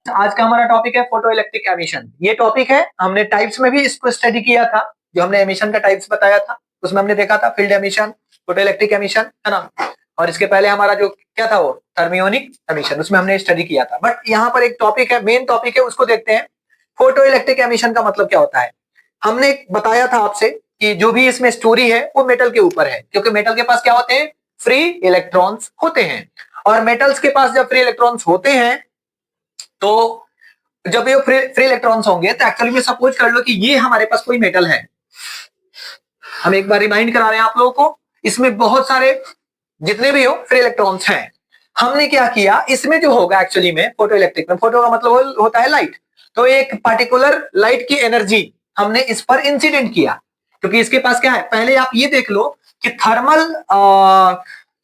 आज का हमारा टॉपिक है फोटो इलेक्ट्रिक एमिशन। ये टॉपिक है, हमने टाइप्स में भी इसको स्टडी किया था। जो हमने एमिशन का टाइप्स बताया था उसमें हमने देखा था field emission, photo electric emission, है ना। और इसके पहले हमारा जो क्या था वो थर्मियोनिक एमिशन, उसमें हमने स्टडी किया था। बट यहाँ पर एक टॉपिक है, मेन टॉपिक है, उसको देखते हैं। फोटो इलेक्ट्रिक एमिशन का मतलब क्या होता है। हमने बताया था आपसे कि जो भी इसमें स्टोरी है वो मेटल के ऊपर है, क्योंकि मेटल के पास क्या होते हैं, फ्री इलेक्ट्रॉन्स होते हैं। और मेटल्स के पास जब फ्री इलेक्ट्रॉन्स होते हैं तो जब ये फ्री इलेक्ट्रॉन्स होंगे तो एक्चुअली में सपोज कर लो कि ये हमारे पास कोई मेटल है। हम एक बार रिमाइंड करा रहे हैं आप लोगों को, इसमें बहुत सारे जितने भी हो फ्री इलेक्ट्रॉन्स हैं। हमने क्या किया, इसमें जो होगा एक्चुअली में फोटो इलेक्ट्रिक में, फोटो का मतलब होता है लाइट। तो एक पर्टिकुलर लाइट की एनर्जी हमने इस पर इंसिडेंट किया, क्योंकि इसके पास क्या है। पहले आप ये देख लो कि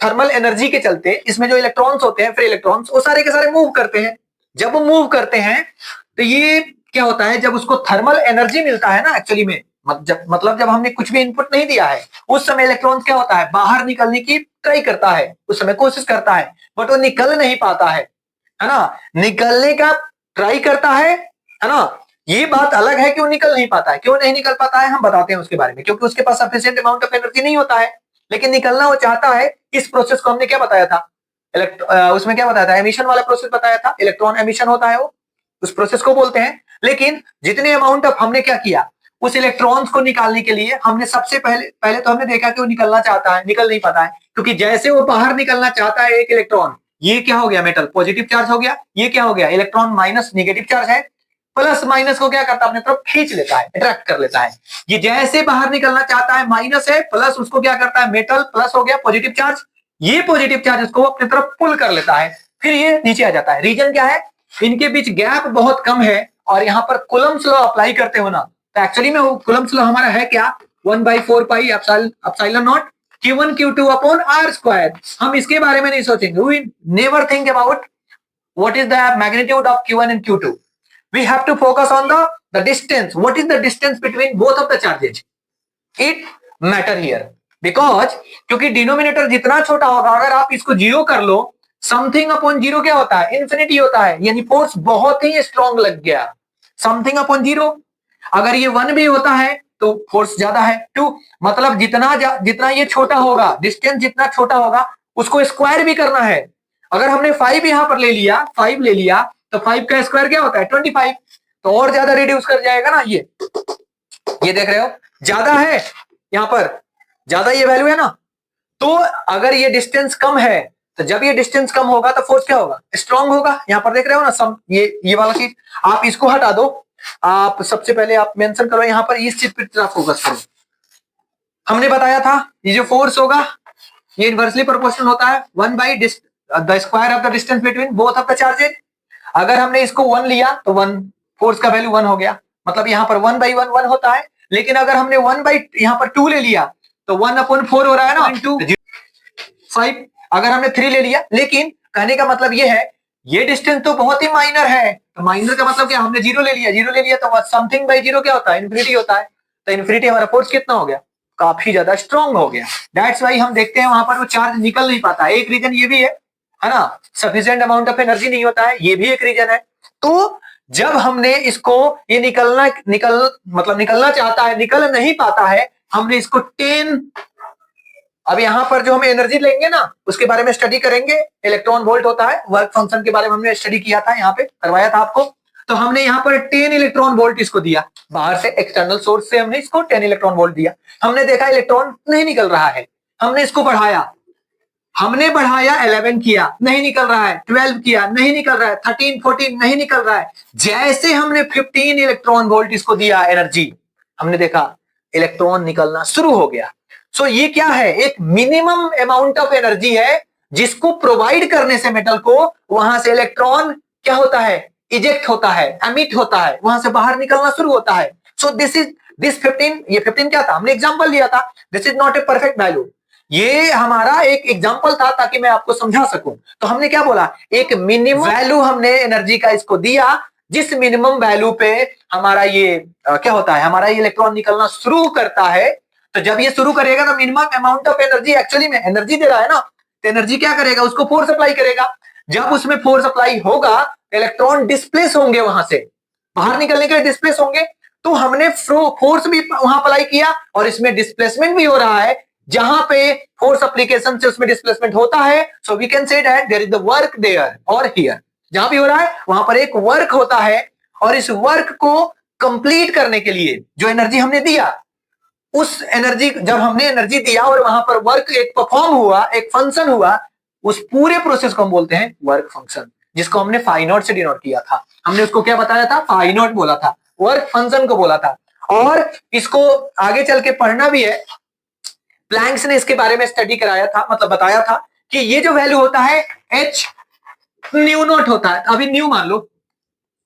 थर्मल एनर्जी के चलते इसमें जो इलेक्ट्रॉन्स होते हैं, फ्री इलेक्ट्रॉन्स, वो सारे के सारे मूव करते हैं। जब वो मूव करते हैं तो ये क्या होता है, जब उसको थर्मल एनर्जी मिलता है ना एक्चुअली में, मतलब जब हमने कुछ भी इनपुट नहीं दिया है उस समय इलेक्ट्रॉन क्या होता है, बाहर निकलने की ट्राई करता है, उस समय कोशिश करता है, बट वो निकल नहीं पाता है ना। निकलने का ट्राई करता है ना। ये बात अलग है कि वो निकल नहीं पाता है। क्यों नहीं निकल पाता है हम बताते हैं उसके बारे में, क्योंकि उसके पास सफिशिएंट अमाउंट ऑफ एनर्जी नहीं होता है, लेकिन निकलना वो चाहता है। इस प्रोसेस को हमने क्या बताया था, उसमें क्या बताया था, एमिशन वाला प्रोसेस बताया था। इलेक्ट्रॉन एमिशन होता है वो, उस प्रोसेस को बोलते हैं। लेकिन जितने अमाउंट ऑफ हमने क्या किया, उस इलेक्ट्रॉन्स को निकालने के लिए हमने सबसे पहले पहले तो हमने देखा कि वो निकलना चाहता है, निकल नहीं पाता है, क्योंकि जैसे वो बाहर निकलना चाहता है एक इलेक्ट्रॉन, ये क्या हो गया, मेटल पॉजिटिव चार्ज हो गया, ये क्या हो गया, इलेक्ट्रॉन माइनस नेगेटिव चार्ज है। प्लस माइनस को क्या करता है, अपने तरफ खींच लेता है, अट्रैक्ट कर लेता है। ये जैसे बाहर निकलना चाहता है, माइनस है, प्लस उसको क्या करता है, मेटल प्लस हो गया पॉजिटिव चार्ज, ये पॉजिटिव चार्ज उसको अपनी तरफ पुल कर लेता है, फिर ये नीचे आ जाता है। रीजन क्या है, इनके बीच गैप बहुत कम है। और यहाँ पर कूलम्ब्स लॉ अप्लाई करते हो ना, तो एक्चुअली में कूलम्ब्स लॉ हमारा है क्या, 1/4 pi epsilon naught Q1 Q2 upon R square. हम इसके बारे में नहीं सोचेंगे, we never think about what is the magnitude of Q1 and Q2. We have to focus on the distance. What is the distance between both of the charges? It matter here because क्योंकि denominator जितना छोटा होगा, अगर आप इसको zero कर लो, something upon zero क्या होता है, इंफिनिटी होता है, यानी फोर्स बहुत ही स्ट्रॉन्ग लग गया। समथिंग अपॉन जीरो, अगर ये 1 भी होता है तो फोर्स ज्यादा है 2, मतलब जितना ये छोटा होगा, डिस्टेंस जितना छोटा होगा उसको स्क्वायर भी करना है। अगर हमने 5 यहां पर ले लिया, 5 ले लिया, तो 5 का स्क्वायर क्या होता है 25, तो और ज्यादा रिड्यूस कर जाएगा ना। ये देख रहे हो, ज्यादा है यहां पर, ज्यादा ये वैल्यू है ना। तो अगर ये डिस्टेंस कम है, तो जब ये डिस्टेंस कम होगा तो फोर्स क्या होगा, स्ट्रांग होगा। यहां पर देख रहे हो ना, ये वाला चीज आप इसको हटा दो। आप सबसे पहले आप मेंशन करो यहां पर, इस चीज पर फोकस करो। हमने बताया था ये जो फोर्स होगा ये इनवर्सली प्रोपोर्शनल होता है 1 by the square of the distance between both of the charges. अगर हमने इसको 1 लिया तो 1, फोर्स का वैल्यू 1 हो गया, मतलब यहाँ पर 1/1 1 होता है। लेकिन अगर हमने 1 by यहाँ पर 2 ले लिया तो 1/4 हो रहा है ना, 5। अगर हमने 3 ले लिया, लेकिन कहने का मतलब ये है ये डिस्टेंस तो बहुत ही माइनर है। तो माइनर का मतलब क्या, हमने 0 ले लिया, 0 ले लिया तो समथिंग बाई 0 क्या होता है, इन्फिनिटी होता है। तो इन्फिनिटी हमारा फोर्स कितना हो गया, काफी ज्यादा स्ट्रॉन्ग हो गया। दैट्स वाई हम देखते हैं वहां पर वो चार्ज निकल नहीं पाता। एक रीजन ये भी है ना, सफिशिएंट अमाउंट ऑफ एनर्जी नहीं होता है, ये भी एक रीजन है। तो जब हमने इसको ये निकलना चाहता है, निकल नहीं पाता है, हमने इसको 10, अब यहां पर जो हम एनर्जी लेंगे ना उसके बारे में स्टडी करेंगे। इलेक्ट्रॉन वोल्ट होता है, वर्क फंक्शन के बारे में हमने स्टडी किया था, यहाँ पे करवाया था आपको। तो हमने यहाँ पर 10 इलेक्ट्रॉन वोल्ट इसको दिया, बाहर से एक्सटर्नल सोर्स से हमने इसको 10 इलेक्ट्रॉन वोल्ट दिया। हमने देखा इलेक्ट्रॉन नहीं निकल रहा है, हमने इसको बढ़ाया, हमने बढ़ाया 11 किया, नहीं निकल रहा है, 12 किया, नहीं निकल रहा है, 13 14 नहीं निकल रहा है। जैसे हमने 15 इलेक्ट्रॉन वोल्ट इसको दिया एनर्जी, हमने देखा इलेक्ट्रॉन निकलना शुरू हो गया। सो ये क्या है, एक मिनिमम अमाउंट ऑफ एनर्जी है जिसको प्रोवाइड करने से मेटल को वहां से इलेक्ट्रॉन क्या होता है, इजेक्ट होता है, एमिट होता है, वहां से बाहर निकलना शुरू होता है। सो दिस 15, ये 15 क्या था, हमने एग्जांपल दिया था, this is not a perfect value. ये हमारा एक एग्जांपल था ताकि मैं आपको समझा सकूं। तो हमने क्या बोला, एक मिनिमम वैल्यू हमने एनर्जी का इसको दिया, जिस मिनिमम वैल्यू पे हमारा ये क्या होता है, हमारा ये इलेक्ट्रॉन निकलना शुरू करता है। तो जब ये शुरू करेगा तो minimum amount of energy, actually में एनर्जी दे रहा है ना, तो एनर्जी क्या करेगा, उसको फोर्स अप्लाई करेगा। जब उसमें फोर्स अप्लाई होगा इलेक्ट्रॉन डिस्प्लेस होंगे, वहां से बाहर निकलने के लिए डिस्प्लेस होंगे। तो हमने फोर्स भी वहां अप्लाई किया और इसमें डिस्प्लेसमेंट भी हो रहा है। जहां पे फोर्स एप्लीकेशन से उसमें डिस्प्लेसमेंट होता है, so we can say that there is the work there और हियर। जहां भी हो रहा है वहां पर एक वर्क होता है, और इस वर्क को कंप्लीट करने के लिए जो एनर्जी हमने दिया, उस एनर्जी, जब हमने एनर्जी दिया और वहां पर वर्क एक परफॉर्म हुआ, एक फंक्शन हुआ, उस पूरे प्रोसेस को हम बोलते हैं वर्क फंक्शन, जिसको हमने फाई नॉट से डिनोट किया था। हमने उसको क्या बताया था? फाई नॉट बोला था, वर्क फंक्शन को बोला था। और इसको आगे चल के पढ़ना भी है। प्लैंक्स ने इसके बारे में स्टडी कराया था, मतलब बताया था कि ये जो वैल्यू होता है एच न्यू नॉट होता है। अभी न्यू मान लो,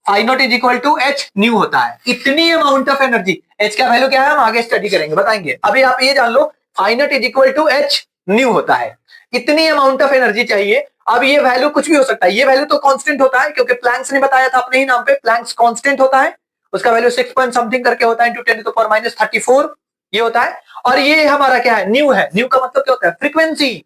I naught is equal to H nu होता है। इतनी अमाउंट ऑफ एनर्जी, एच का वैल्यू क्या है हम आगे स्टडी करेंगे, बताएंगे। अभी आप ये जान लो I naught is equal to H nu होता है। इतनी अमाउंट ऑफ एनर्जी चाहिए। अब ये वैल्यू कुछ भी हो सकता है, ये वैल्यू तो कांस्टेंट होता है, क्योंकि प्लैंक्स ने बताया था अपने ही नाम पे, प्लैंक्स कांस्टेंट होता है, उसका वैल्यू 6 पॉइंट समथिंग करके होता है, into 10 to the power minus 34 ये होता है। और ये हमारा क्या है? न्यू है। न्यू का मतलब क्या होता है? फ्रीक्वेंसी।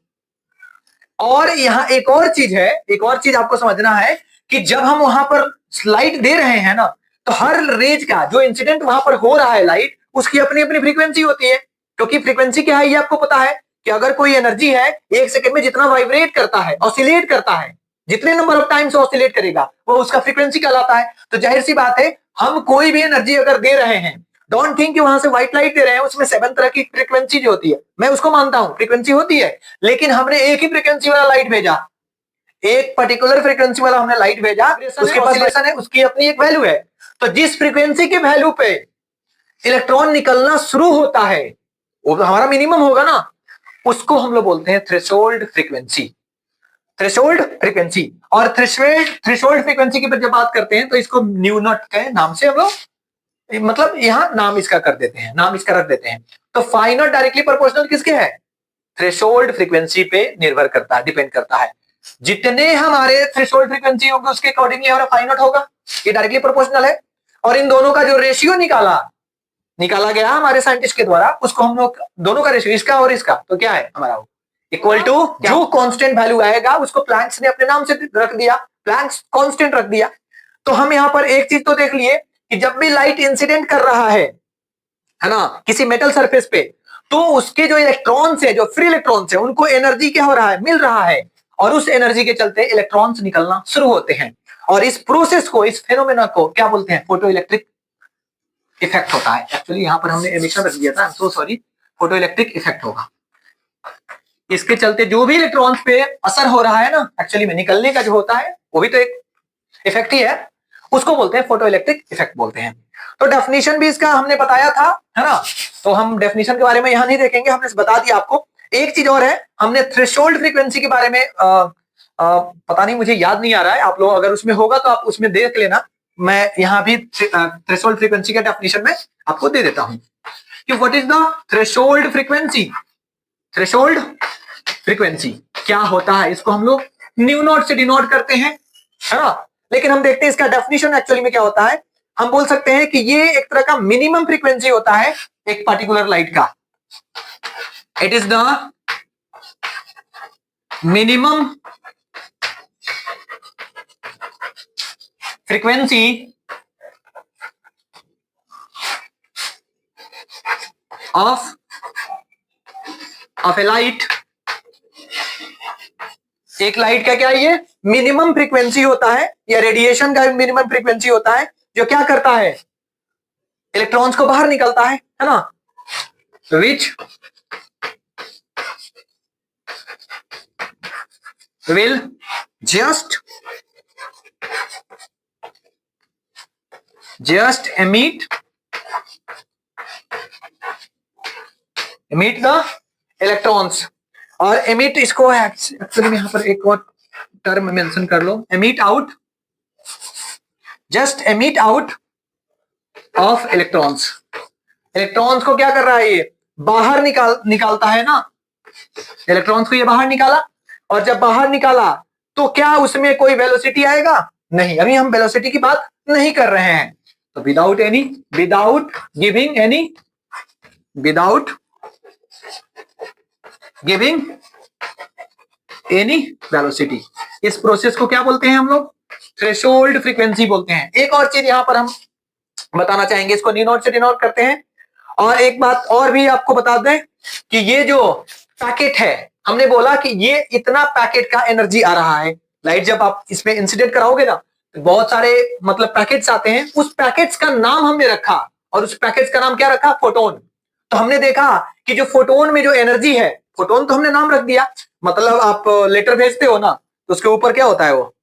और यहां एक और चीज है, एक और चीज आपको समझना है कि जब हम वहां पर लाइट दे रहे हैं ना, तो हर रेज का जो इंसिडेंट वहां पर हो रहा है लाइट, उसकी अपनी अपनी फ्रीक्वेंसी होती है। क्योंकि फ्रीक्वेंसी क्या है ये आपको पता है कि अगर कोई एनर्जी है, एक सेकंड में जितना वाइब्रेट करता है, ऑसिलेट करता है, जितने नंबर ऑफ टाइम्स ऑसिलेट करेगा वो उसका फ्रीक्वेंसी कहलाता है। तो जाहिर सी बात है, हम कोई भी एनर्जी अगर दे रहे हैं, डोंट थिंक कि वहां से व्हाइट लाइट दे रहे हैं उसमें 7 तरह की फ्रीक्वेंसी जो होती है, मैं उसको मानता हूं फ्रीक्वेंसी होती है, लेकिन हमने एक ही फ्रीक्वेंसी वाला लाइट भेजा, एक पर्टिकुलर फ्रीक्वेंसी वाला हमने लाइट भेजा, उसके पास ऑसिलेशन है, उसकी अपनी एक वैल्यू है। तो जिस फ्रीक्वेंसी के वैल्यू पे इलेक्ट्रॉन निकलना शुरू होता है, वो हमारा मिनिमम होगा ना, उसको हम लोग बोलते हैं थ्रेशोल्ड फ्रीक्वेंसी। Threshold frequency. और थ्रेशोल्ड फ्रीक्वेंसी की जब बात करते हैं तो इसको न्यू नॉट के नाम से हम लोग, मतलब यहां नाम इसका कर देते हैं, नाम इसका रख देते हैं। तो फाई नॉट डायरेक्टली प्रोपोर्शनल किसके है? थ्रेशोल्ड फ्रीक्वेंसी पे निर्भर करता है, डिपेंड करता है। जितने हमारे थ्रेशोल्ड फ्रीक्वेंसी होगी उसके अकॉर्डिंगली हमारा फाई नॉट होगा, ये डायरेक्टली प्रोपोर्शनल है। और इन दोनों का जो रेशियो निकाला गया हमारे साइंटिस्ट के द्वारा, उसको हम लोग दोनों का रेशियो, इसका और इसका, तो क्या है हमारा? वो इक्वल टू, जो कांस्टेंट वैल्यू आएगा उसको प्लैंक्स ने अपने नाम से रख दिया, प्लैंक्स कांस्टेंट रख दिया। तो हम यहां पर एक चीज तो देख लिए कि जब भी लाइट इंसिडेंट कर रहा है ना, किसी मेटल सरफेस पे, तो उसके जो इलेक्ट्रॉन्स है, जो फ्री इलेक्ट्रॉन्स है, उनको एनर्जी क्या हो रहा है? मिल रहा है। और उस एनर्जी के चलते इलेक्ट्रॉन्स निकलना शुरू होते हैं। और इस प्रोसेस को, इस फेनोमेना को क्या बोलते हैं? फोटो इलेक्ट्रिक इफेक्ट होता है। एक्चुअली यहां पर हमने एमिशन रख दिया था, so sorry, photo electric effect होगा। इसके चलते जो भी इलेक्ट्रॉन्स पे असर हो रहा है ना, एक्चुअली में निकलने का जो होता है वो भी तो एक इफेक्ट ही है, उसको बोलते हैं फोटो इलेक्ट्रिक इफेक्ट बोलते हैं। तो डेफिनेशन भी इसका हमने बताया था, है ना? तो हम डेफिनेशन के बारे में यहां नहीं देखेंगे, हमने बता दिया आपको। एक चीज और है, हमने थ्रेशोल्ड फ्रीक्वेंसी के बारे में पता नहीं, मुझे याद नहीं आ रहा है, आप लोग अगर उसमें होगा तो आप उसमें देख लेना। मैं यहां भी थ्रेशोल्ड फ्रीक्वेंसी का डेफिनेशन में आपको दे देता हूं कि what is the threshold frequency. Threshold frequency क्या होता है? इसको हम लोग न्यू नॉट से डिनोट करते हैं, है ना? लेकिन हम देखते हैं इसका डेफिनेशन एक्चुअली में क्या होता है। हम बोल सकते हैं कि ये एक तरह का मिनिमम फ्रीक्वेंसी होता है एक पर्टिकुलर लाइट का। It is the minimum frequency of A light. एक लाइट का क्या है? ये मिनिमम फ्रीक्वेंसी होता है, या रेडिएशन का मिनिमम फ्रीक्वेंसी होता है, जो क्या करता है? इलेक्ट्रॉन्स को बाहर निकलता है ना? Which will just emit the electrons. और emit, इसको एक्चुअली में यहां पर एक और टर्म मेंशन कर लो, emit out, just emit out of electrons. Electrons को क्या कर रहा है? ये बाहर निकालता है ना, इलेक्ट्रॉन्स को ये बाहर निकाला। और जब बाहर निकाला तो क्या उसमें कोई वेलोसिटी आएगा? नहीं, अभी हम वेलोसिटी की बात नहीं कर रहे हैं। तो विदाउट गिविंग एनी वेलोसिटी। इस प्रोसेस को क्या बोलते हैं हम लोग? थ्रेशोल्ड फ्रीक्वेंसी बोलते हैं। एक और चीज यहां पर हम बताना चाहेंगे, इसको नी नोट से डिनोट करते हैं। और एक बात और भी आपको बता दें कि ये जो पैकेट है, हमने बोला कि ये इतना पैकेट का एनर्जी आ रहा है। लाइट जब आप इसमें इंसिडेंट कराओगे ना, तो बहुत सारे मतलब पैकेट्स आते हैं, उस पैकेट्स का नाम हमने रखा, और उस पैकेट्स का नाम क्या रखा? फोटोन। तो हमने देखा कि जो फोटोन में जो एनर्जी है, फोटोन तो हमने नाम रख दिया, मतलब आप लेटर भेजते हो ना, तो उसके ऊपर क्या होता है, वो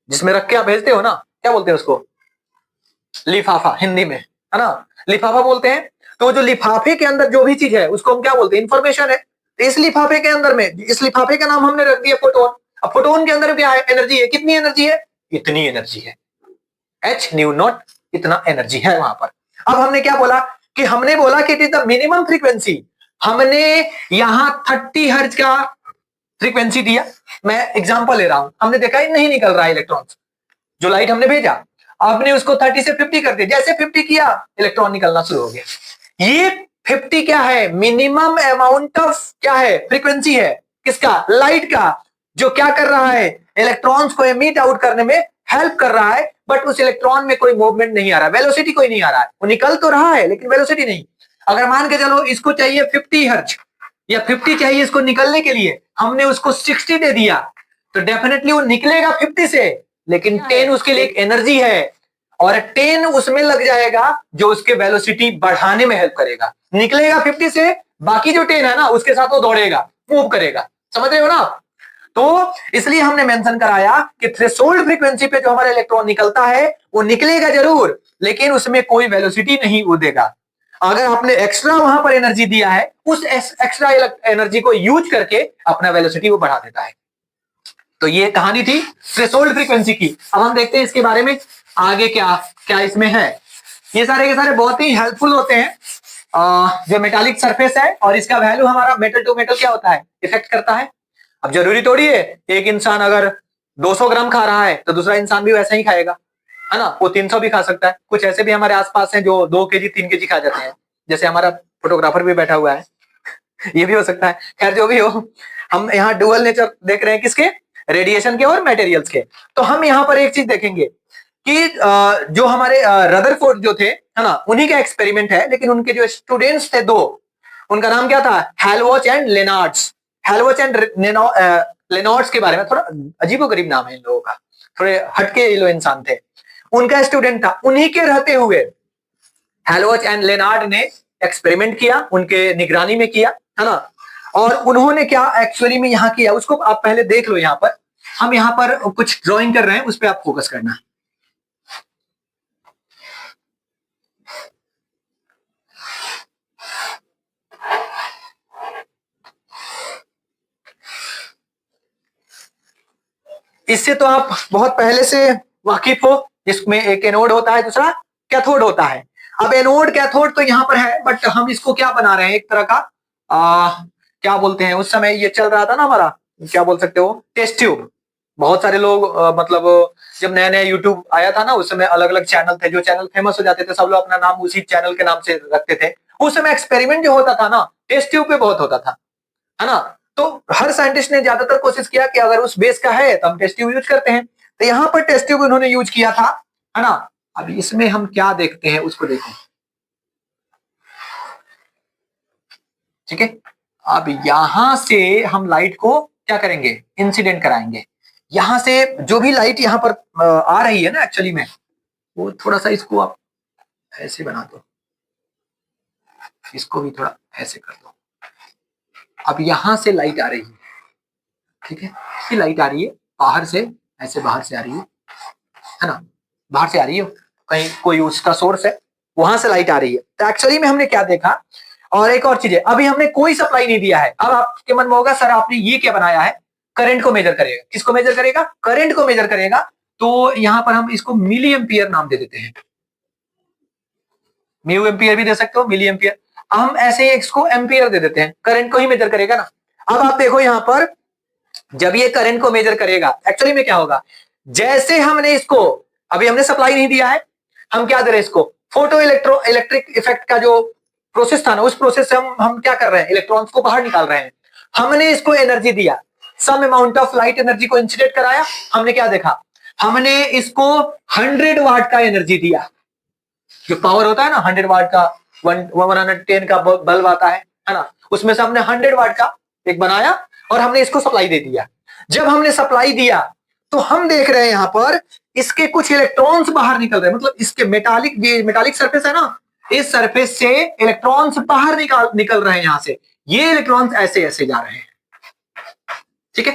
जिसमें रख के आप भेजते हो ना, क्या बोलते हैं उसको? लिफाफा, हिंदी में, है ना, लिफाफा बोलते हैं। तो जो लिफाफे के अंदर जो भी चीज है उसको हम क्या बोलते हैं? इंफॉर्मेशन है। तो इस लिफाफे के अंदर में, इस लिफाफे का नाम हमने रख दिया फोटोन। अब फोटोन के अंदर क्या है? एनर्जी है। कितनी एनर्जी है? इतनी एनर्जी है, एच न्यू नॉट, इतना एनर्जी है वहां पर। अब हमने क्या बोला कि हमने बोला कि it is the minimum frequency. हमने यहां 30 हर्ट्ज का फ्रीक्वेंसी दिया। मैं एग्जांपल ले रहा हूं, हमने देखा ही नहीं निकल रहा है इलेक्ट्रॉन्स, जो लाइट हमने भेजा, आपने उसको 30 से 50 कर दिया, जैसे 50 किया इलेक्ट्रॉन निकलना शुरू हो गया। ये 50 क्या है? मिनिमम अमाउंट ऑफ क्या है? फ्रीक्वेंसी है। किसका? लाइट का, जो क्या कर रहा है? इलेक्ट्रॉन्स को एमिट आउट करने में हेल्प कर रहा है, बट उस इलेक्ट्रॉन में कोई मूवमेंट नहीं आ रहा, वेलोसिटी कोई नहीं आ रहा है। वो निकल तो रहा है लेकिन वेलोसिटी नहीं। अगर मान के चलो इसको चाहिए 50 हर्ट्ज या 50 चाहिए इसको निकलने के लिए, हमने उसको 60 दे दिया, तो डेफिनेटली वो निकलेगा 50 से, लेकिन 10 उसके लिए एक एनर्जी है, और 10 उसमें लग जाएगा जो उसके वेलोसिटी बढ़ाने में हेल्प करेगा। निकलेगा 50 से, बाकी जो 10 है ना उसके साथ वो दौड़ेगा, मूव करेगा। समझ रहे हो ना? तो इसलिए हमने मेंशन कराया कि थ्रेशोल्ड फ्रीक्वेंसी पे जो हमारा इलेक्ट्रॉन निकलता है वो निकलेगा जरूर, लेकिन उसमें कोई वेलोसिटी नहीं उड़ेगा। अगर आपने एक्स्ट्रा वहां पर एनर्जी दिया है, उस एक्स्ट्रा एनर्जी को यूज करके अपना वेलोसिटी वो बढ़ा देता है। तो ये कहानी थी थ्रेशोल्ड फ्रीक्वेंसी की। अब हम देखते हैं इसके बारे में आगे क्या क्या इसमें है। ये सारे के सारे बहुत ही हेल्पफुल होते हैं। जो मेटालिक सरफेस है और इसका वैल्यू हमारा मेटल टू मेटल क्या होता है? इफेक्ट करता है। अब जरूरी थोड़ी है एक इंसान अगर 200 ग्राम खा रहा है तो दूसरा इंसान भी वैसा ही खाएगा, है ना? वो 300 भी खा सकता है। कुछ ऐसे भी हमारे आसपास हैं जो 2 केजी 3 केजी खा जाते हैं, जैसे हमारा फोटोग्राफर भी बैठा हुआ है ये भी हो सकता है। खैर जो भी हो, हम यहाँ डुअल नेचर देख रहे हैं, किसके? रेडिएशन के और मटेरियल्स के। तो हम यहाँ पर एक चीज देखेंगे कि जो हमारे रदरफोर्ड जो थे, है ना, उन्हीं का एक्सपेरिमेंट है, लेकिन उनके जो स्टूडेंट्स थे दो, उनका नाम क्या था? हेल्वोच एंड लेनार्ड्स। हेल्वोच एंड लेनार्ड्स के बारे में थोड़ा अजीबोगरीब नाम है इन लोगों का, थोड़े हटके ये लोग इंसान थे। उनका स्टूडेंट था, उन्हीं के रहते हुए हेल्वोच एंड लेनार्ड ने एक्सपेरिमेंट किया, उनके निगरानी में किया, है ना। और उन्होंने क्या एक्चुअली में यहाँ किया उसको आप पहले देख लो। यहाँ पर हम यहाँ पर कुछ ड्राइंग कर रहे हैं, उस पर आप फोकस करना। इससे तो आप बहुत पहले से वाकिफ हो, जिसमें एक एनोड होता है, दूसरा कैथोड होता है। अब एनोड कैथोड तो यहाँ पर है, बट हम इसको क्या बना रहे हैं? एक तरह का क्या बोलते हैं, उस समय ये चल रहा था ना हमारा, क्या बोल सकते हो, टेस्ट ट्यूब। बहुत सारे लोग मतलब जब नया नया यूट्यूब आया था ना, उस समय अलग अलग चैनल थे, जो चैनल फेमस हो जाते थे सब लोग अपना नाम उसी चैनल के नाम से रखते थे। उस समय एक्सपेरिमेंट जो होता था ना, टेस्ट ट्यूब पे बहुत होता था, है ना। तो हर साइंटिस्ट ने ज्यादातर कोशिश किया कि अगर उस बेस का है तो हम टेस्ट ट्यूब यूज करते हैं। तो यहाँ पर टेस्ट ट्यूब उन्होंने यूज किया था, है ना। अब इसमें हम क्या देखते हैं उसको देखो, ठीक है। अब यहां से हम लाइट को क्या करेंगे? इंसिडेंट कराएंगे। यहां से जो भी लाइट यहाँ पर आ रही है ना एक्चुअली में, वो थोड़ा सा इसको आप ऐसे बना दो, इसको भी थोड़ा ऐसे कर दो। अब यहां से लाइट आ रही है, ठीक है, ये लाइट आ रही है बाहर से, ऐसे बाहर से आ रही है ना, बाहर से आ रही है, कहीं कोई उसका सोर्स है, वहां से लाइट आ रही है। तो एक्चुअली में हमने क्या देखा, और एक और चीज है, अभी हमने कोई सप्लाई नहीं दिया है। अब आपके मन में होगा सर आपने ये क्या बनाया है? करंट को मेजर करेगा। किसको मेजर करेगा? करंट को मेजर करेगा। तो यहां पर हम इसको मिली एम्पियर नाम दे देते हैं, म्यू एम्पियर भी दे सकते हो, मिली एम्पियर। हम ऐसे ही इसको एम्पियर दे देते हैं, करंट को ही मेजर करेगा ना। अब आप देखो यहां पर जब ये करंट को मेजर करेगा, एक्चुअली में क्या होगा, जैसे हमने इसको, अभी हमने सप्लाई नहीं दिया है, हम क्या दे रहे हैं इसको, फोटो इलेक्ट्रिक इफेक्ट का जो प्रोसेस था ना, उस प्रोसेस से हम क्या कर रहे हैं? इलेक्ट्रॉन्स को बाहर निकाल रहे हैं। हमने इसको एनर्जी दिया, some amount of light energy को इंसिडेंट कराया, हमने क्या देखा, हमने इसको 100 वाट का एनर्जी दिया, जो पावर होता है ना 100 वाट का, 110 का बल्ब आता है ना, उसमें से हमने 100 वाट का एक बनाया और हमने इसको सप्लाई दे दिया। जब हमने सप्लाई दिया तो हम देख रहे हैं यहां पर इसके कुछ इलेक्ट्रॉन्स बाहर निकल रहे हैं, मतलब इसके मेटालिक सरफेस है ना, इस सरफेस से इलेक्ट्रॉन्स बाहर निकल रहे हैं, यहां से ये इलेक्ट्रॉन्स ऐसे ऐसे जा रहे हैं, ठीक है,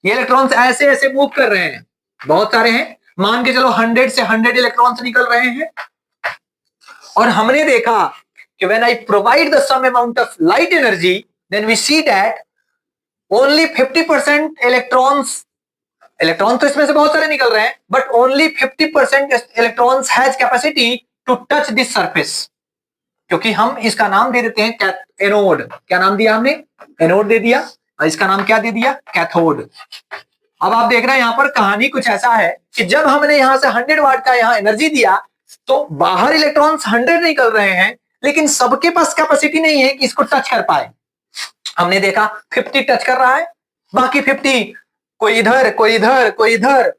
ये इलेक्ट्रॉन्स ऐसे ऐसे मूव कर रहे हैं, बहुत सारे हैं, मान के चलो 100 से 100 इलेक्ट्रॉन्स निकल रहे हैं। और हमने देखा कि when I provide the some amount of light energy, then we see that only 50% electrons तो इसमें से बहुत सारे निकल रहे हैं, but only 50% electrons has capacity to touch this surface, क्योंकि हम इसका नाम दे देते हैं एनोड। क्या नाम दिया हमने? एनोड दे दिया, और इसका नाम क्या दे दिया? कैथोड। अब आप देख रहे हैं यहां पर कहानी कुछ ऐसा है कि जब हमने यहां से 100 वाट का यहां एनर्जी दिया तो बाहर इलेक्ट्रॉन्स 100 निकल रहे हैं, लेकिन सबके पास कैपेसिटी नहीं है कि इसको टच कर पाए। हमने देखा 50 टच कर रहा है, बाकी 50 कोई इधर कोई इधर कोई इधर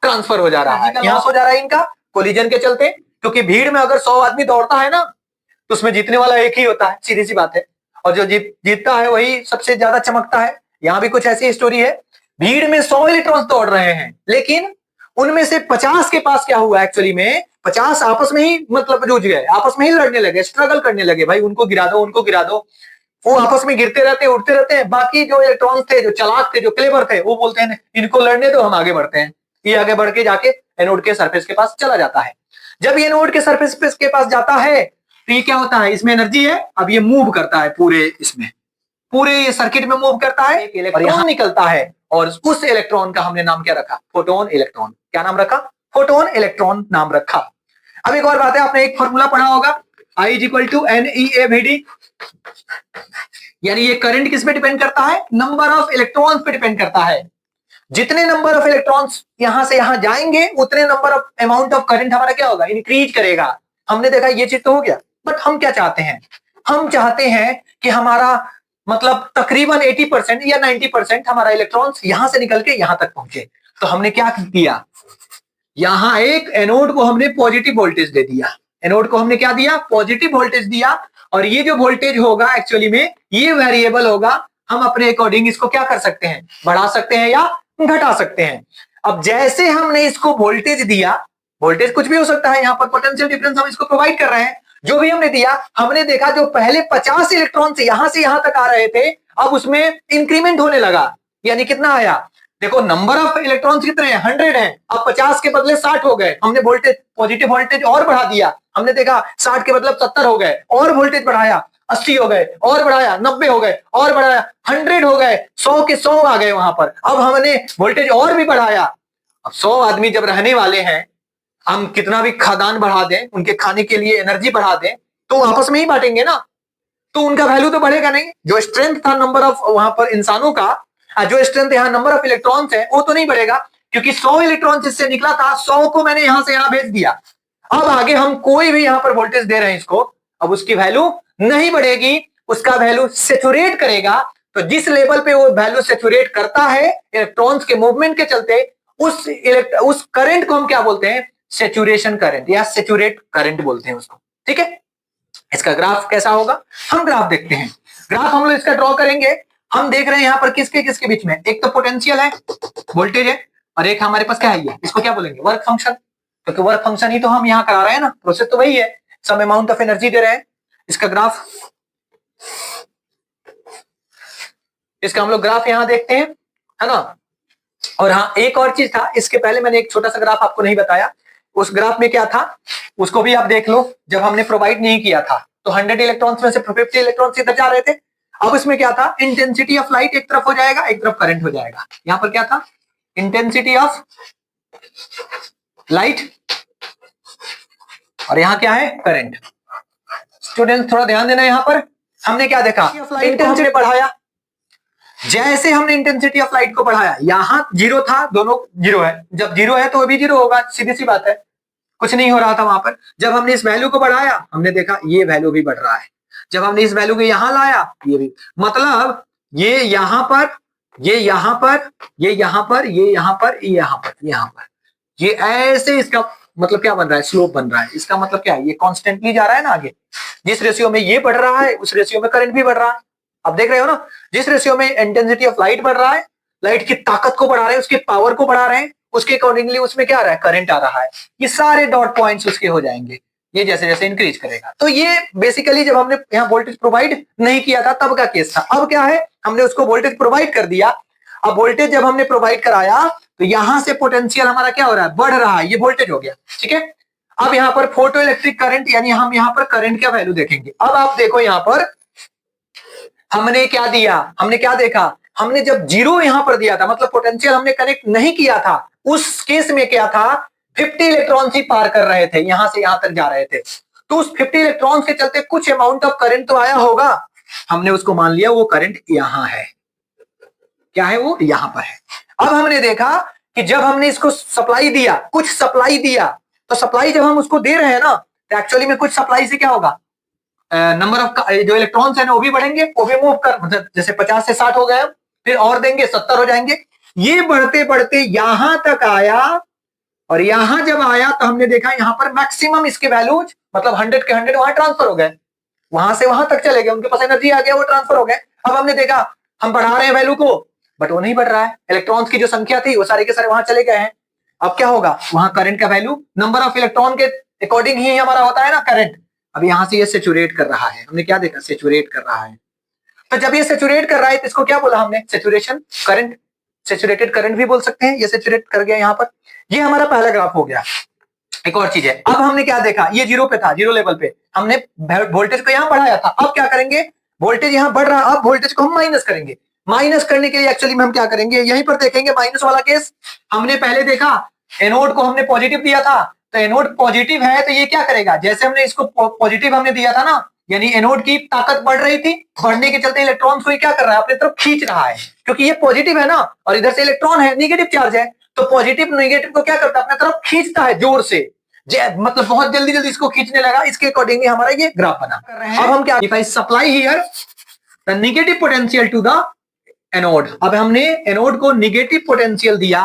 ट्रांसफर हो जा रहा है, यहां हो जा रहा है इनका कोलिजन के चलते, क्योंकि भीड़ में अगर 100 आदमी दौड़ता है ना तो उसमें जीतने वाला एक ही होता है, सीधी सी बात है, और जो जीतता है वही सबसे ज्यादा चमकता है। यहां भी कुछ ऐसी स्टोरी है, भीड़ में 100 इलेक्ट्रॉन्स दौड़ रहे हैं, लेकिन उनमें से 50 के पास क्या हुआ, एक्चुअली में 50 आपस में ही मतलब जूझ गए, आपस में ही लड़ने लगे, स्ट्रगल करने लगे, भाई उनको गिरा दो उनको गिरा दो, वो आपस में गिरते रहते हैं उठते रहते हैं। बाकी जो इलेक्ट्रॉन्स थे, जो चालाक थे, जो क्लेवर थे, वो बोलते हैं इनको लड़ने दो, हम आगे बढ़ते हैं। ये आगे बढ़ के जाके एनोड के सरफेस के पास चला जाता है। जब ये एनोड के सरफेस के पास जाता है तो ये क्या होता है, इसमें एनर्जी है, अब ये मूव करता है पूरे ये सर्किट में मूव करता है, एक इलेक्ट्रॉन निकलता है, और उस इलेक्ट्रॉन का हमने नाम क्या रखा? Photon electron. क्या नाम रखा? फोटोन इलेक्ट्रॉन नाम रखा। अब एक और बात है, आपने एक फॉर्मूला पढ़ा होगा, I = NeAVD, यानी ये करंट किस पे डिपेंड करता है? नंबर ऑफ इलेक्ट्रॉन्स पे डिपेंड करता है। जितने नंबर ऑफ इलेक्ट्रॉन्स यहां से यहां जाएंगे उतने number of amount of current हमारा क्या होगा? इंक्रीज करेगा। हमने देखा ये चीज तो हो गया, बट हम क्या चाहते हैं? हम चाहते हैं कि हमारा मतलब तकरीबन 80% या 90% हमारा इलेक्ट्रॉन्स यहां से निकल के यहां तक पहुंचे। तो हमने क्या किया, यहां एक एनोड को हमने पॉजिटिव वोल्टेज दे दिया, एनोड को हमने क्या दिया? पॉजिटिव वोल्टेज दिया, और ये जो वोल्टेज होगा एक्चुअली में ये वेरिएबल होगा, हम अपने अकॉर्डिंग इसको क्या कर सकते हैं? बढ़ा सकते हैं या घटा सकते हैं। अब जैसे हमने इसको वोल्टेज दिया, वोल्टेज कुछ भी हो सकता है, यहां पर पोटेंशियल डिफरेंस हम इसको प्रोवाइड कर रहे हैं, जो भी हमने दिया, हमने देखा जो पहले 50 इलेक्ट्रॉन से यहां तक आ रहे थे, अब उसमें इंक्रीमेंट होने लगा, यानी कितना आया? देखो नंबर ऑफ इलेक्ट्रॉन्स कितने हैं? 100 हैं, अब 50 के बदले 60 हो गए, हमने वोल्टेज पॉजिटिव वोल्टेज और बढ़ा दिया, हमने देखा 60 के मतलब 70 हो गए, और वोल्टेज बढ़ाया, 80 हो गए और बढ़ाया, 90 हो गए और बढ़ाया, 100 हो गए, 100 के 100 आ गए वहां पर। अब हमने वोल्टेज और भी बढ़ाया। अब 100 आदमी जब रहने वाले हैं, हम कितना भी खाद्यान्न बढ़ा दें, उनके खाने के लिए एनर्जी बढ़ा दें, तो आपस में ही बांटेंगे ना, तो उनका वैल्यू तो बढ़ेगा नहीं। जो स्ट्रेंथ था नंबर ऑफ वहां पर इंसानों का, जो स्ट्रेंथ यहाँ नंबर ऑफ इलेक्ट्रॉन्स है, वो तो नहीं बढ़ेगा, क्योंकि 100 इलेक्ट्रॉन जिससे निकला था, 100 को मैंने यहां से यहां भेज दिया। अब आगे हम कोई भी यहां पर वोल्टेज दे रहे हैं इसको, अब उसकी वैल्यू नहीं बढ़ेगी, उसका वैल्यू सेचुरेट करेगा। तो जिस लेवल पे वो वैल्यू सेचुरेट करता है इलेक्ट्रॉन्स के मूवमेंट के चलते, उस करंट को हम क्या बोलते हैं? सेचुरेशन करंट या सेचुरेट करंट बोलते हैं उसको। ठीक है, इसका ग्राफ कैसा होगा? हम ग्राफ देखते हैं। ग्राफ हम लोग इसका ड्रॉ करेंगे। हम देख रहे हैं यहाँ पर किसके किसके बीच में, एक तो पोटेंशियल है, वोल्टेज है, और एक हमारे पास क्या है, ये इसको क्या बोलेंगे? वर्क फंक्शन, क्योंकि वर्क फंक्शन ही तो हम यहाँ करा रहे हैं ना, प्रोसेस तो वही है, सम अमाउंट ऑफ एनर्जी दे रहे हैं। इसका ग्राफ, इसका हम लोग ग्राफ यहाँ देखते हैं, है ना। और हाँ, एक और चीज था, इसके पहले मैंने एक छोटा सा ग्राफ आपको नहीं बताया। उस ग्राफ में क्या था उसको भी आप देख लो। जब हमने प्रोवाइड नहीं किया था तो 100 इलेक्ट्रॉन्स में से 50 इलेक्ट्रॉन्स इधर जा रहे थे। अब इसमें क्या था? इंटेंसिटी ऑफ लाइट एक तरफ हो जाएगा, एक तरफ करंट हो जाएगा। यहां पर क्या था? इंटेंसिटी ऑफ लाइट, और यहां क्या है? करंट। स्टूडेंट्स थोड़ा ध्यान देना, यहां पर हमने क्या देखा? इंटेंसिटी बढ़ाया। जैसे हमने इंटेंसिटी ऑफ लाइट को बढ़ाया, यहां जीरो था, दोनों जीरो है, जब जीरो है तो अभी जीरो होगा, सीधी सी बात है, कुछ नहीं हो रहा था वहां पर। जब हमने इस वैल्यू को बढ़ाया, हमने देखा ये वैल्यू भी बढ़ रहा है। जब हमने इस वैल्यू को यहां लाया, ये भी, मतलब ये यहां पर ये यहां पर, ये यहां पर, ये यहां पर, ये यहां पर, यहां पर, ये ऐसे इसका मतलब क्या बन रहा है, स्लोप बन रहा है। इसका मतलब क्या है, ये कॉन्स्टेंटली जा रहा है ना आगे। जिस रेशियो में ये बढ़ रहा है उस रेशियो में करंट भी बढ़ रहा है। अब देख रहे हो ना, जिस रेशियो में इंटेंसिटी ऑफ लाइट बढ़ रहा है, लाइट की ताकत को बढ़ा रहे हैं, उसकी पावर को बढ़ा रहे हैं, उसके अकॉर्डिंगली उसमें क्या आ रहा है, करंट आ रहा है। ये सारे डॉट पॉइंट्स उसके हो जाएंगे, ये जैसे जैसे इंक्रीज करेगा। तो ये बेसिकली जब हमने यहाँ वोल्टेज प्रोवाइड नहीं किया था तब का केस था। अब क्या है, हमने उसको वोल्टेज प्रोवाइड कर दिया। अब वोल्टेज जब हमने प्रोवाइड कराया तो यहां से पोटेंशियल हमारा क्या हो रहा है, बढ़ रहा है, ये वोल्टेज हो गया, ठीक है। अब यहाँ पर फोटो इलेक्ट्रिक करंट, यानी हम यहाँ पर करंट का वैल्यू देखेंगे। अब आप देखो यहाँ पर हमने क्या दिया, हमने क्या देखा, हमने जब जीरो यहां पर दिया था, मतलब पोटेंशियल हमने कनेक्ट नहीं किया था, उस केस में क्या था, 50 इलेक्ट्रॉन ही पार कर रहे थे, यहां से यहां तक जा रहे थे। तो उस 50 इलेक्ट्रॉन के चलते कुछ अमाउंट ऑफ करंट तो आया होगा, हमने उसको मान लिया वो करंट यहां है। क्या है वो, यहां पर है। अब हमने देखा कि जब हमने इसको सप्लाई दिया, कुछ सप्लाई दिया, तो सप्लाई जब हम उसको दे रहे हैं ना, तो एक्चुअली में कुछ सप्लाई से क्या होगा, नंबर ऑफ जो इलेक्ट्रॉन्स है ना वो भी बढ़ेंगे, वो भी मूव कर, मतलब जैसे 50 से 60 हो गए, फिर और देंगे 70 हो जाएंगे। ये बढ़ते बढ़ते यहां तक आया, और यहां जब आया तो हमने देखा यहां पर मैक्सिमम इसके वैल्यूज, मतलब 100 के 100 वहां ट्रांसफर हो गए, वहां से वहां तक चले गए, उनके पास एनर्जी आ गया, वो ट्रांसफर हो गए। अब हमने देखा हम बढ़ा रहे हैं वैल्यू को, बट वो नहीं बढ़ रहा है, इलेक्ट्रॉन्स की जो संख्या थी वो सारे के सारे वहां चले गए हैं। अब क्या होगा, वहां करंट का वैल्यू नंबर ऑफ इलेक्ट्रॉन के अकॉर्डिंग ही हमारा होता है ना करंट। अब यहां से ये सेचुरेट कर रहा है, हमने क्या देखा, सेचुरेट कर रहा है। तो जब ये सेचुरेट कर रहा है तो इसको क्या बोला हमने, सेचुरेशन करंट, सेचुरेटेड करंट भी बोल सकते हैं। ये सेचुरेट कर गया यहां पर, ये हमारा पहला ग्राफ हो गया। एक और चीज है, अब हमने क्या देखा, ये जीरो पे था, जीरो लेवल पे हमने वोल्टेज को यहां बढ़ाया था। अब क्या करेंगे, वोल्टेज यहां बढ़ रहा है, अब वोल्टेज को हम माइनस करेंगे। माइनस करने के लिए एक्चुअली में हम क्या करेंगे, यहीं पर देखेंगे माइनस वाला केस। हमने पहले देखा एनोड को हमने पॉजिटिव दिया था, तो एनोड पॉजिटिव है तो ये क्या करेगा, जैसे हमने इसको पॉजिटिव हमने दिया था ना, यानी एनोड की ताकत बढ़ रही थी, बढ़ने के चलते इलेक्ट्रॉन्स को ये क्या कर रहा है, अपनी तरफ खींच रहा है, क्योंकि ये पॉजिटिव है ना, और इधर से इलेक्ट्रॉन है, निगेटिव चार्ज है, तो पॉजिटिव निगेटिव को क्या करता है, अपनी तरफ खींचता है जोर से, मतलब बहुत जल्दी जल्दी इसको खींचने लगा। इसके अकॉर्डिंगली हमारा ये ग्राफ बना कर रहे हैं। अब हम क्या, if I supply here the negative potential to the anode, अब हमने एनोड को नेगेटिव पोटेंशियल दिया।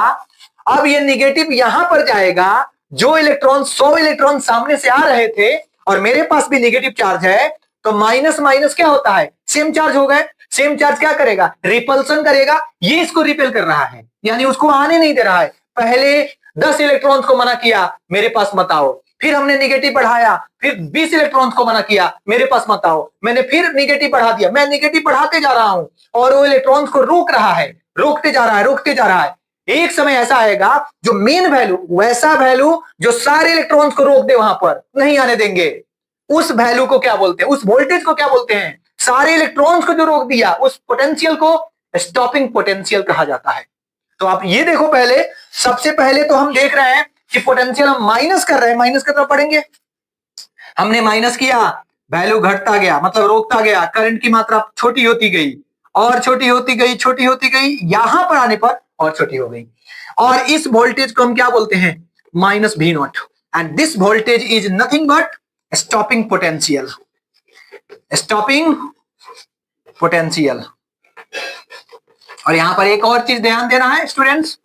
अब ये नेगेटिव यहां पर जाएगा, जो इलेक्ट्रॉन 100 इलेक्ट्रॉन सामने से आ रहे थे और मेरे पास भी नेगेटिव चार्ज है, तो माइनस माइनस क्या होता है, सेम चार्ज हो गए। सेम चार्ज क्या करेगा, रिपल्सन करेगा, ये इसको रिपेल कर रहा है, यानी उसको आने नहीं दे रहा है। पहले 10 इलेक्ट्रॉन्स को मना किया, मेरे पास मत आओ, फिर हमने निगेटिव बढ़ाया, फिर 20 इलेक्ट्रॉन्स को मना किया, मेरे पास मत आओ, मैंने फिर निगेटिव बढ़ा दिया, मैं निगेटिव बढ़ाते जा रहा हूं और वो इलेक्ट्रॉन्स को रोक रहा है, रोकते जा रहा है, रोकते जा रहा है। एक समय ऐसा आएगा जो मेन वैल्यू, वैसा वैल्यू जो सारे इलेक्ट्रॉन्स को रोक दे, वहां पर नहीं आने देंगे, उस वैल्यू को क्या बोलते हैं, उस वोल्टेज को क्या बोलते हैं, सारे इलेक्ट्रॉन्स को जो रोक दिया उस पोटेंशियल को स्टॉपिंग पोटेंशियल कहा जाता है। तो आप ये देखो, पहले सबसे पहले तो हम देख रहे हैं कि पोटेंशियल हम माइनस कर रहे हैं, माइनस की तरफ पढ़ेंगे। हमने माइनस किया, वैल्यू घटता गया, मतलब रोकता गया, करंट की मात्रा छोटी होती गई और छोटी होती गई, छोटी होती गई, यहां पर आने पर और छोटी हो गई। और इस वोल्टेज को हम क्या बोलते हैं, minus V not, and this voltage is nothing but stopping potential, stopping potential. और यहां पर एक और चीज ध्यान देना है स्टूडेंट्स,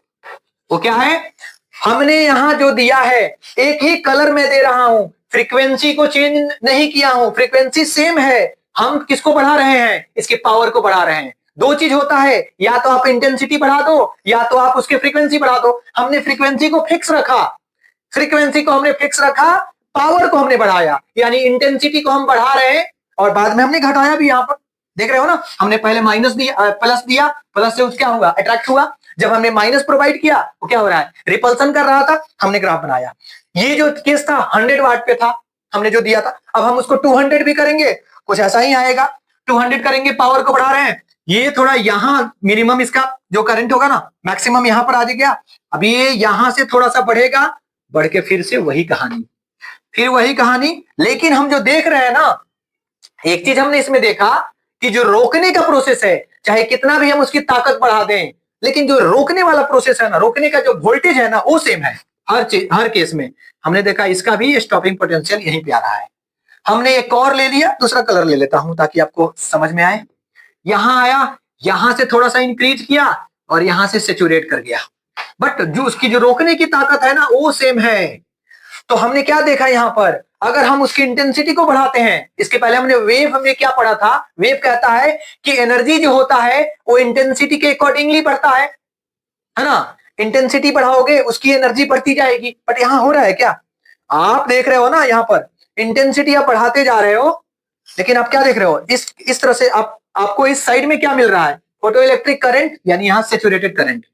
वो क्या है, हमने यहां जो दिया है एक ही कलर में दे रहा हूं, फ्रीक्वेंसी को चेंज नहीं किया हूं, फ्रीक्वेंसी सेम है। हम किसको बढ़ा रहे हैं, इसके पावर को बढ़ा रहे हैं। दो चीज होता है, या तो आप इंटेंसिटी बढ़ा दो या तो आप उसकी फ्रीक्वेंसी बढ़ा दो। हमने फ्रीक्वेंसी को फिक्स रखा, फ्रीक्वेंसी को हमने फिक्स रखा, पावर को हमने बढ़ाया, यानी इंटेंसिटी को हम बढ़ा रहे हैं और बाद में हमने घटाया भी। यहां पर देख रहे हो ना, हमने पहले माइनस दिया, प्लस दिया, प्लस से क्या हुआ, अट्रैक्ट हुआ। जब हमने माइनस प्रोवाइड किया वो क्या हो रहा है, रिपल्सन कर रहा था, हमने ग्राफ बनाया। ये जो केस था 100 वाट पे था, हमने जो दिया था, अब हम उसको 200 भी करेंगे, कुछ ऐसा ही आएगा। 200 करेंगे, पावर को बढ़ा रहे हैं, ये थोड़ा यहां मिनिमम इसका जो करंट होगा ना, मैक्सिमम यहां पर आ गया। अब ये यहां से थोड़ा सा बढ़ेगा, बढ़ के फिर से वही कहानी, फिर वही कहानी। लेकिन हम जो देख रहे हैं ना, एक चीज हमने इसमें देखा कि जो रोकने का प्रोसेस है, चाहे कितना भी हम उसकी ताकत बढ़ा दें, लेकिन जो रोकने वाला प्रोसेस है ना, रोकने का जो वोल्टेज है ना, वो सेम है हर चीज, हर केस में। हमने देखा इसका भी स्टॉपिंग पोटेंशियल यहीं पे आ रहा है। हमने एक और ले लिया, दूसरा कलर ले लेता हूं ताकि आपको समझ में आए। यहां आया, यहां से थोड़ा सा इंक्रीज किया और यहां से सेचुरेट कर गया, बट जो उसकी जो रोकने की ताकत है ना वो सेम है। तो हमने क्या देखा यहां पर, अगर हम उसकी इंटेंसिटी को बढ़ाते हैं, इसके पहले हमने क्या पढ़ा था, वेव कहता है कि एनर्जी जो होता है वो इंटेंसिटी के अकॉर्डिंगली बढ़ता है ना। इंटेंसिटी बढ़ाओगे उसकी एनर्जी बढ़ती जाएगी, बट यहां हो रहा है क्या, आप देख रहे हो ना यहां पर इंटेंसिटी आप बढ़ाते जा रहे हो, लेकिन आप क्या देख रहे हो, इस तरह से आपको इस साइड में क्या मिल रहा है, फोटो इलेक्ट्रिक करंट, यानी यहां सेचुरेटेड करंट,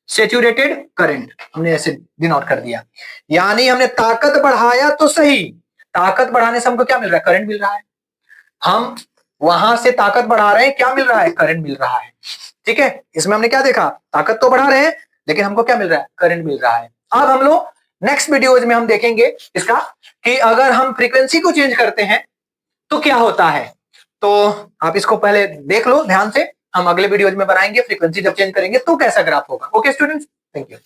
सेचुरेटेड करंट हमने ऐसे डिनोट कर दिया। यानी हमने ताकत बढ़ाया तो सही, ताकत बढ़ाने से हमको क्या मिल रहा है, करंट मिल रहा है। हम वहां से ताकत बढ़ा रहे हैं, क्या मिल रहा है, करंट मिल रहा है। ठीक है, इसमें हमने क्या देखा, ताकत तो बढ़ा रहे हैं लेकिन हमको क्या मिल रहा है, करंट मिल रहा है। अब हम लोग नेक्स्ट वीडियोज में हम देखेंगे इसका कि अगर हम फ्रीक्वेंसी को चेंज करते हैं तो क्या होता है। तो आप इसको पहले देख लो ध्यान से, हम अगले वीडियोज में बनाएंगे फ्रीक्वेंसी जब चेंज करेंगे तो कैसा ग्राफ होगा। Okay students, thank you.